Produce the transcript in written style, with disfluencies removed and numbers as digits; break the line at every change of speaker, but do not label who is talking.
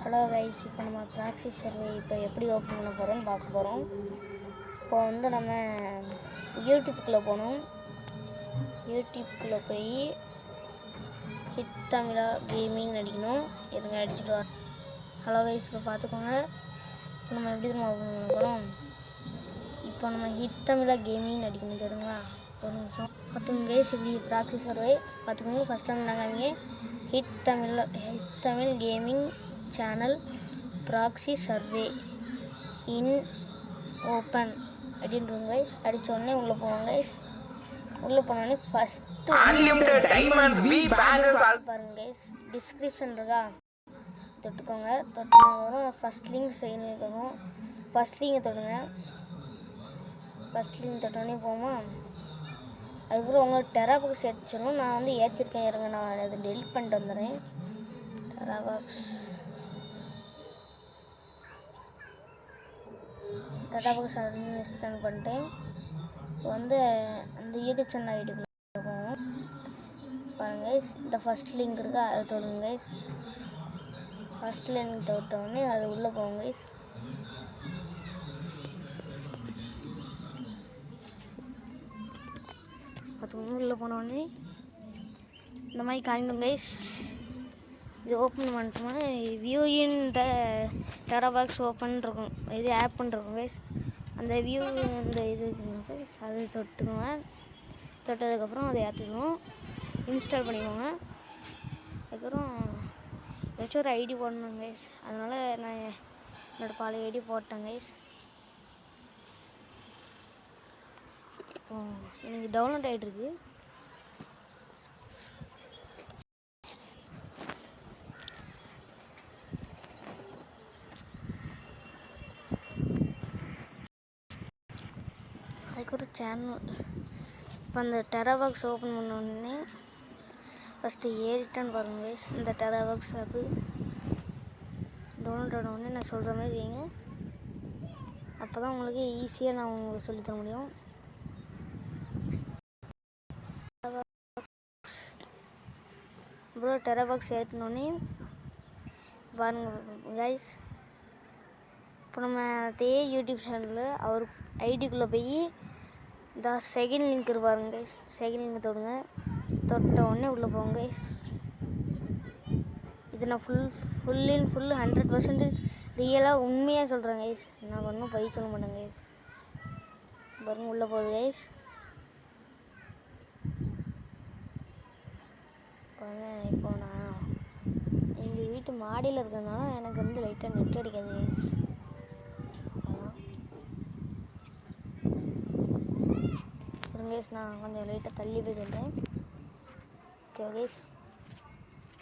Hello guys, இப்போ நம்ம proxy survey இப்போ எப்படி ஓப்பன் பண்ண போகிறோம்னு பார்க்க போகிறோம். இப்போ வந்து நம்ம யூடியூப்குள்ளே போகணும். யூடியூப்குள்ளே போய் ஹிட் தமிழா கேமிங் அடிக்கணும். எதுங்க அடிச்சுட்டு வா. ஹலோ கைஸ், இப்போ பார்த்துக்கோங்க. இப்போ நம்ம எப்படி நம்ம ஓப்பன் பண்ண போகிறோம். இப்போ நம்ம ஹிட் தமிழா கேமிங் அடிக்கணும் தெரியுங்களா. ஒரு நிமிஷம் பார்த்துக்கோங்க கைஸ். இப்படி ப்ராக்ஸி சர்வே பார்த்துக்கோங்க. ஃபஸ்ட்டு வந்து நாங்கள் hit Tamil gaming channel proxy survey இன் ஓப்பன் அப்படின்றது கைஸ். அடித்த உடனே உள்ளே போவாங்க கைஸ். உள்ளே போனோடனே ஃபஸ்ட்டு பாருங்க கைஸ், டிஸ்கிரிப்ஷன் இருக்கா தொட்டுக்கோங்க. தொட்டுக்கோங்க ஃபஸ்ட் லிங்க் செய்யணும் இருக்கணும். ஃபஸ்ட் லிங்கை தொடுங்க. ஃபஸ்ட் லிங்க் தொட்டோடனே போமா. அதுக்கப்புறம் உங்களுக்கு டெராபாக்ஸ் ஏற்றிச்சணும். நான் வந்து ஏற்றிருக்கேன் இருங்க, நான் அதை டெலிட் பண்ணிட்டு வந்துடுறேன். டெராபாக்ஸ் இன்ஸ்டால் பண்ணிட்டேன். இப்போ வந்து அந்த யூடியூப் சேனல் ஐடிக்குள்ளே போவோம். பாருங்க கைஸ், இந்த ஃபஸ்ட் லிங்க் இருக்கா அதை தொடுங்க கைஸ். ஃபஸ்ட் லிங்க் தொட்டோடனே அது உள்ளே போவோம் கைஸ். உள்ளே போனோடனே இந்த மாதிரி காமிக்கும் கைஸ். இது ஓப்பன் பண்ணிட்டோம்னா வியூயின் டெராபாக்ஸ் ஓப்பன் இருக்கும். இது ஆப்னு இருக்கும் கைஸ். அந்த வியூ இந்த இது கைஸ், அது தொட்டுக்கோங்க. தொட்டதுக்கப்புறம் அதை ஏற்றிக்கணும். இன்ஸ்டால் பண்ணிக்கோங்க. அதுக்கப்புறம் ஏதாச்சும் ஒரு ஐடி போடணும் கைஸ். அதனால் நான் என்னோடய பழைய ஐடி போட்டேன் கைஸ். இப்போ எனக்கு டவுன்லோட் ஆகிட்டுருக்கு. அதுக்கு ஒரு சேனல் இப்போ அந்த டெராபாக்ஸ் ஓப்பன் பண்ணோடனே ஃபஸ்ட்டு ஏறிட்டான்னு பாருங்க கைஸ். இந்த டெராபாக்ஸ் ஆப்பு டவுன்லோட் ஆனோடனே நான் சொல்கிற மாதிரி செய்யுங்க. அப்போ தான் உங்களுக்கு ஈஸியாக நான் உங்களுக்கு சொல்லித்தர முடியும். அப்புறம் டெராபாக்ஸ் ஏற்றினோடனே பாருங்கள் கைஸ், இப்போ நம்ம அதே யூடியூப் சேனலில் அவர் ஐடிக்குள்ளே போய் இந்த செகண்ட் லிங்க் இருப்பாருங்க கைஸ். செகண்ட் லிங்க் தொடுங்க. தொட்ட உடனே உள்ளே போங்க கைஸ். இது நான் ஃபுல் 100% ரியலாக உண்மையாக சொல்கிறேன் கைஸ். நான் ஒன்றும் பை சொல்ல மாட்டேன் கைஸ். பாருங்க உள்ளே போகுது கைஸ். இப்போ நான் எங்கள் வீட்டு மாடியில் இருக்கிறதுனால எனக்கு வந்து லைட்டாக நெட் அடிக்காது கைஸ். நான் கொஞ்சம் லைட்டாக தள்ளி போய் சொல்கிறேன். Okay guys.